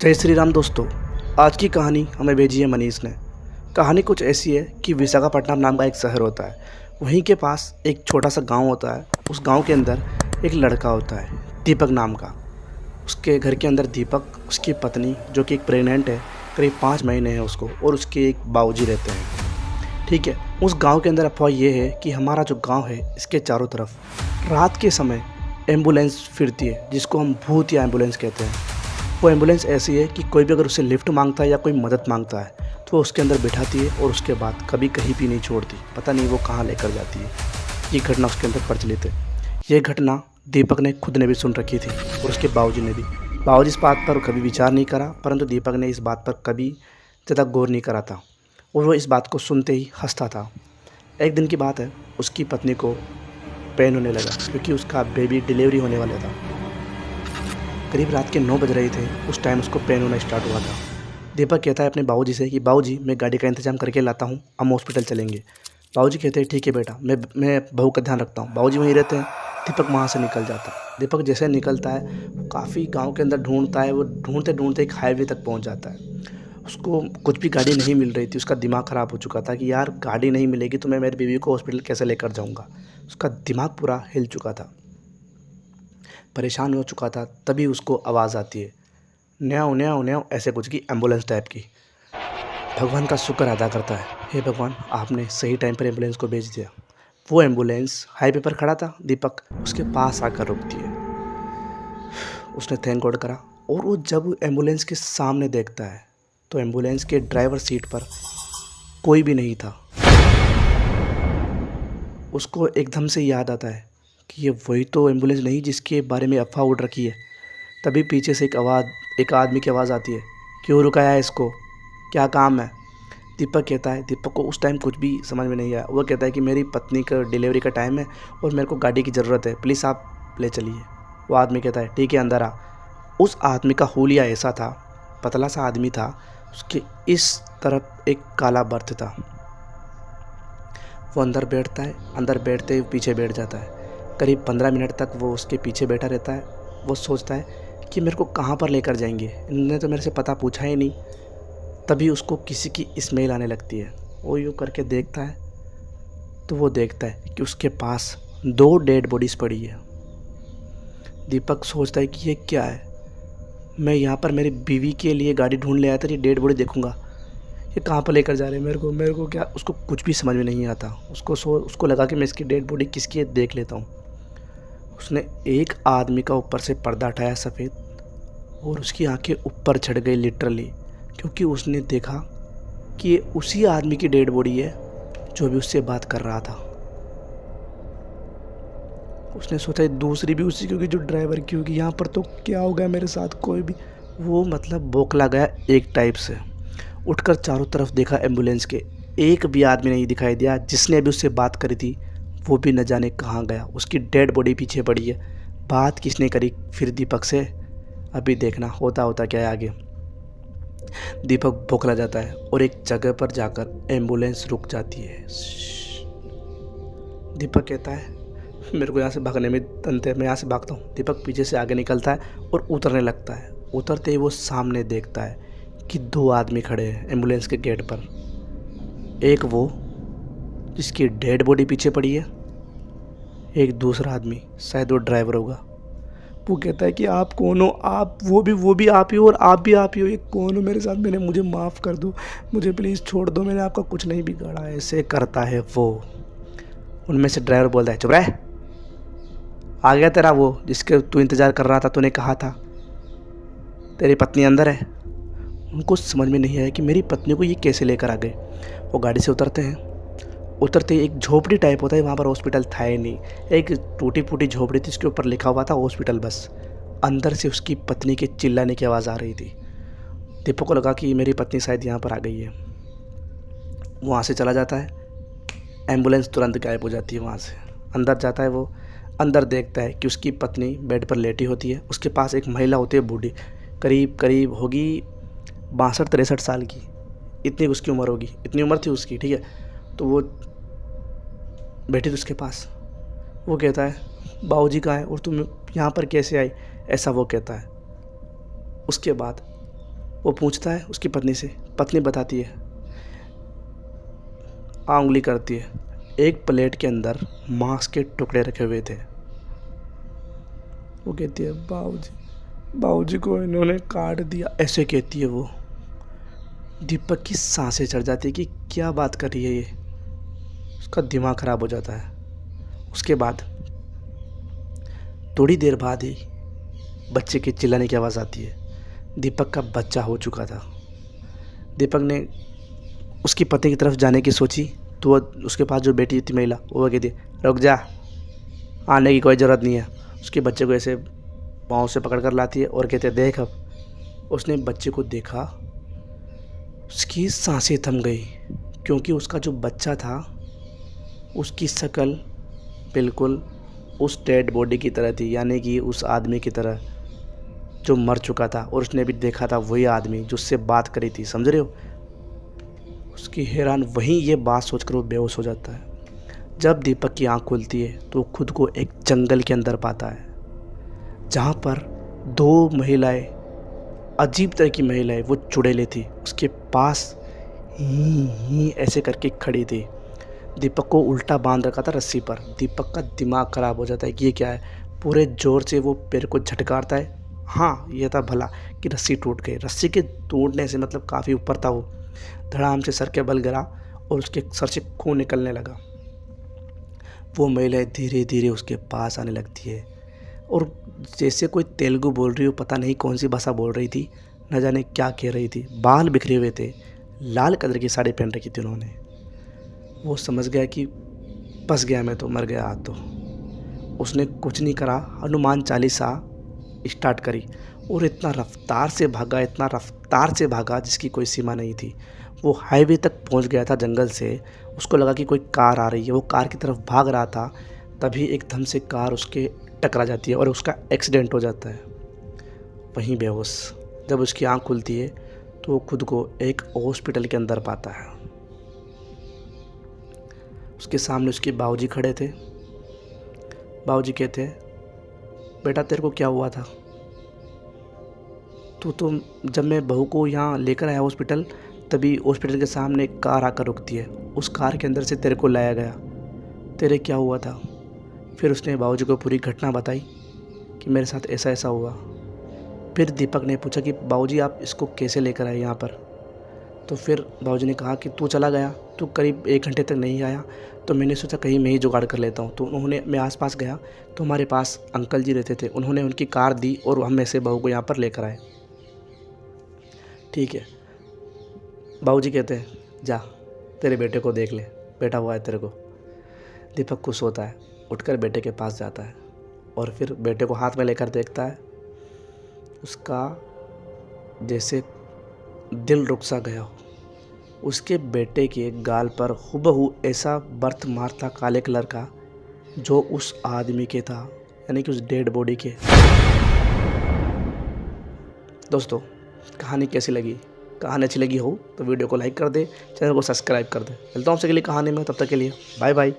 जय श्री राम दोस्तों। आज की कहानी हमें भेजी है मनीष ने। कहानी कुछ ऐसी है कि विशाखापट्टनम नाम का एक शहर होता है। वहीं के पास एक छोटा सा गांव होता है। उस गांव के अंदर एक लड़का होता है, दीपक नाम का। उसके घर के अंदर दीपक, उसकी पत्नी जो कि एक प्रेग्नेंट है, करीब 5 महीने हैं उसको, और उसके एक बाबूजी रहते हैं। ठीक है, उस गांव के अंदर अफवाह ये है कि हमारा जो गांव है, इसके चारों तरफ रात के समय एम्बुलेंस फिरती है, जिसको हम भूत या एम्बुलेंस कहते हैं। वो एम्बुलेंस ऐसी है कि कोई भी अगर उससे लिफ्ट मांगता है या कोई मदद मांगता है तो वो उसके अंदर बिठाती है और उसके बाद कभी कहीं भी नहीं छोड़ती। पता नहीं वो कहाँ लेकर जाती है। ये घटना उसके अंदर प्रचलित है। ये घटना दीपक ने खुद ने भी सुन रखी थी और उसके बाबूजी ने भी। बाबूजी इस बात पर कभी विचार नहीं करा, परंतु दीपक ने इस बात पर कभी ज़्यादा गौर नहीं करा था और वो इस बात को सुनते ही हंसता था। एक दिन की बात है, उसकी पत्नी को पेन होने लगा क्योंकि उसका बेबी डिलीवरी होने वाला था। करीब रात के 9 बज रहे थे, उस टाइम उसको पेन होना स्टार्ट हुआ था। दीपक कहता है अपने बाबूजी से कि बाबूजी, मैं गाड़ी का इंतजाम करके लाता हूँ, हम हॉस्पिटल चलेंगे। बाबूजी कहते हैं ठीक है बेटा, मैं बहू का ध्यान रखता हूँ। बाबूजी वहीं रहते हैं। दीपक वहाँ से निकल जाता है। दीपक जैसे निकलता है, वो काफ़ी गाँव के अंदर ढूंढता है। वो ढूंढते ढूंढते एक हाईवे तक पहुँच जाता है। उसको कुछ भी गाड़ी नहीं मिल रही थी। उसका दिमाग ख़राब हो चुका था कि यार गाड़ी नहीं मिलेगी तो मैं मेरी बीवी को हॉस्पिटल कैसे लेकर जाऊँगा। उसका दिमाग पूरा हिल चुका था, परेशान हो चुका था। तभी उसको आवाज़ आती है, न्याव न्याव न्याव, ऐसे कुछ की, एम्बुलेंस टाइप की। भगवान का शुक्र अदा करता है, हे भगवान आपने सही टाइम पर एम्बुलेंस को भेज दिया। वो एम्बुलेंस हाईवे पर खड़ा था। दीपक उसके पास आकर रुकती है। उसने थैंक गॉड करा और वो जब एम्बुलेंस के सामने देखता है तो एम्बुलेंस के ड्राइवर सीट पर कोई भी नहीं था। उसको एकदम से याद आता है कि ये वही तो एम्बुलेंस नहीं जिसके बारे में अफवाह उड़ रखी है। तभी पीछे से एक आदमी की आवाज़ आती है, क्यों रुकाया है इसको, क्या काम है। दीपक कहता है, दीपक को उस टाइम कुछ भी समझ में नहीं आया। वो कहता है कि मेरी पत्नी का डिलीवरी का टाइम है और मेरे को गाड़ी की ज़रूरत है, प्लीज़ आप ले चलिए। वो आदमी कहता है ठीक है, अंदर आ। उस आदमी का हुलिया ऐसा था, पतला सा आदमी था। उसके इस तरफ एक काला बर्थ था। वो अंदर बैठता है, अंदर बैठते ही पीछे बैठ जाता है। करीब 15 मिनट तक वो उसके पीछे बैठा रहता है। वो सोचता है कि मेरे को कहाँ पर लेकर जाएंगे, इन्होंने तो मेरे से पता पूछा ही नहीं। तभी उसको किसी की स्मेल आने लगती है। वो यूँ करके देखता है तो वो देखता है कि उसके पास 2 डेड बॉडीज़ पड़ी है। दीपक सोचता है कि ये क्या है, मैं यहाँ पर मेरी बीवी के लिए गाड़ी ढूंढ ले आया था, ये डेड बॉडी देखूंगा, ये कहाँ पर लेकर जा रहे हैं मेरे को क्या। उसको कुछ भी समझ में नहीं आता। उसको लगा कि मैं इसकी डेड बॉडी किसकी है देख लेता हूँ। उसने एक आदमी का ऊपर से पर्दा हटाया सफ़ेद, और उसकी आंखें ऊपर चढ़ गई लिटरली, क्योंकि उसने देखा कि ये उसी आदमी की डेड बॉडी है जो भी उससे बात कर रहा था। उसने सोचा दूसरी भी उसी, क्योंकि जो ड्राइवर की होगी। यहाँ पर तो क्या हो गया मेरे साथ, कोई भी। वो मतलब बौखला गया एक टाइप से। उठकर चारों तरफ देखा एम्बुलेंस के, एक भी आदमी नहीं दिखाई दिया। जिसने अभी उससे बात करी थी वो भी न जाने कहाँ गया। उसकी डेड बॉडी पीछे पड़ी है। बात किसने करी फिर दीपक से, अभी देखना होता क्या है आगे। दीपक बौखला जाता है और एक जगह पर जाकर एम्बुलेंस रुक जाती है। दीपक कहता है मेरे को यहाँ से भागने में तंते, मैं यहाँ से भागता हूँ। दीपक पीछे से आगे निकलता है और उतरने लगता है। उतरते ही वो सामने देखता है कि 2 आदमी खड़े हैं एम्बुलेंस के गेट पर। एक वो जिसकी डेड बॉडी पीछे पड़ी है, एक दूसरा आदमी, शायद वो ड्राइवर होगा। वो कहता है कि आप कौन हो, आप वो भी आप ही हो और आप ही हो, ये कौन हो मेरे साथ, मुझे माफ़ कर दो, मुझे प्लीज़ छोड़ दो, मैंने आपका कुछ नहीं बिगाड़ा। ऐसे करता है वो। उनमें से ड्राइवर बोलता है चुप रह, आ गया तेरा वो जिसके तू इंतज़ार कर रहा था, तूने कहा था तेरी पत्नी अंदर है। उनको समझ में नहीं आया कि मेरी पत्नी को ये कैसे लेकर आ गए। वो गाड़ी से उतरते हैं। उतरते ही एक झोपड़ी टाइप होता है, वहाँ पर हॉस्पिटल था ही नहीं। एक टूटी फूटी झोपड़ी थी, उसके ऊपर लिखा हुआ था हॉस्पिटल बस। अंदर से उसकी पत्नी के चिल्लाने की आवाज़ आ रही थी। दीपक को लगा कि मेरी पत्नी शायद यहाँ पर आ गई है। वहाँ से चला जाता है। एम्बुलेंस तुरंत गायब हो जाती है वहाँ से। अंदर जाता है वो। अंदर देखता है कि उसकी पत्नी बेड पर लेटी होती है। उसके पास एक महिला होती है बूढ़ी, करीब होगी 62-63 साल की, इतनी उसकी उम्र होगी, इतनी उम्र थी उसकी। ठीक है, तो वो बैठी थी उसके पास। वो कहता है बाबूजी कहाँ है और तुम यहाँ पर कैसे आई, ऐसा वो कहता है। उसके बाद वो पूछता है उसकी पत्नी से, पत्नी बताती है, उंगली करती है, एक प्लेट के अंदर मांस के टुकड़े रखे हुए थे। वो कहती है बाबूजी को इन्होंने काट दिया, ऐसे कहती है वो। दीपक की सांसें चढ़ जाती है कि क्या बात कर रही है ये, उसका दिमाग ख़राब हो जाता है। उसके बाद थोड़ी देर बाद ही बच्चे के चिल्लाने की आवाज़ आती है। दीपक का बच्चा हो चुका था। दीपक ने उसकी पत्नी की तरफ जाने की सोची तो उसके पास जो बेटी थी महिला, वो कहती रुक जा, आने की कोई ज़रूरत नहीं है। उसके बच्चे को ऐसे पाँव से पकड़ कर लाती है और कहते देख। अब उसने बच्चे को देखा, उसकी सांसें थम गई, क्योंकि उसका जो बच्चा था उसकी शक्ल बिल्कुल उस डेड बॉडी की तरह थी, यानी कि उस आदमी की तरह जो मर चुका था। और उसने भी देखा था वही आदमी जो उससे बात करी थी, समझ रहे हो। उसकी हैरान वहीं ये बात सोचकर वो बेहोश हो जाता है। जब दीपक की आंख खुलती है तो खुद को एक जंगल के अंदर पाता है, जहाँ पर दो महिलाएं, अजीब तरह की महिलाएं, वो चुड़ैलें थी, उसके पास ही ऐसे करके खड़ी थी। दीपक को उल्टा बांध रखा था रस्सी पर। दीपक का दिमाग ख़राब हो जाता है कि ये क्या है। पूरे ज़ोर से वो पैर को झटकारता है। हाँ, यह था भला कि रस्सी टूट गई। रस्सी के टूटने से मतलब काफ़ी ऊपर था वो, धड़ाम से सर के बल गिरा और उसके सर से खून निकलने लगा। वो महिला धीरे धीरे उसके पास आने लगती है और जैसे कोई तेलुगु बोल रही हो, पता नहीं कौन सी भाषा बोल रही थी, न जाने क्या कह रही थी। बाल बिखरे हुए थे, लाल कलर की साड़ी पहन रखी थी उन्होंने। वो समझ गया कि फंस गया मैं, तो मर गया आज तो। उसने कुछ नहीं करा, हनुमान चालीसा स्टार्ट करी और इतना रफ्तार से भागा जिसकी कोई सीमा नहीं थी। वो हाईवे तक पहुंच गया था जंगल से। उसको लगा कि कोई कार आ रही है, वो कार की तरफ भाग रहा था, तभी एकदम से कार उसके टकरा जाती है और उसका एक्सीडेंट हो जाता है। वहीं बेहोश जब उसकी आंख खुलती है तो वो खुद को एक हॉस्पिटल के अंदर पाता है। उसके सामने उसके बाबूजी खड़े थे। बाबूजी कहते हैं, बेटा तेरे को क्या हुआ था? तो जब मैं बहू को यहाँ लेकर आया हॉस्पिटल, तभी हॉस्पिटल के सामने एक कार आकर रुकती है। उस कार के अंदर से तेरे को लाया गया। तेरे क्या हुआ था? फिर उसने बाबूजी को पूरी घटना बताई कि मेरे साथ ऐसा ऐसा हुआ। फिर दीपक ने पूछा कि बाबूजी आप इसको कैसे लेकर आए यहाँ पर? तो फिर बाबूजी ने कहा कि तू चला गया, तू करीब 1 घंटे तक नहीं आया, तो मैंने सोचा कहीं मैं ही जुगाड़ कर लेता हूँ। तो मैं आसपास गया तो हमारे पास अंकल जी रहते थे, उन्होंने उनकी कार दी और हम ऐसे बहू को यहाँ पर लेकर आए। ठीक है। बाबूजी कहते हैं, जा तेरे बेटे को देख ले, बेटा हुआ है तेरे को। दीपक खुश होता है, उठकर बेटे के पास जाता है और फिर बेटे को हाथ में लेकर देखता है। उसका जैसे दिल रुक सा गया हो। उसके बेटे के गाल पर हुबहू ऐसा बर्थ मार्क था काले कलर का, जो उस आदमी के था, यानी कि उस डेड बॉडी के। दोस्तों, कहानी कैसी लगी? कहानी अच्छी लगी हो तो वीडियो को लाइक कर दे, चैनल को सब्सक्राइब कर दे। मिलता हूँ आपसे अगली कहानी में, तब तक के लिए बाय बाय।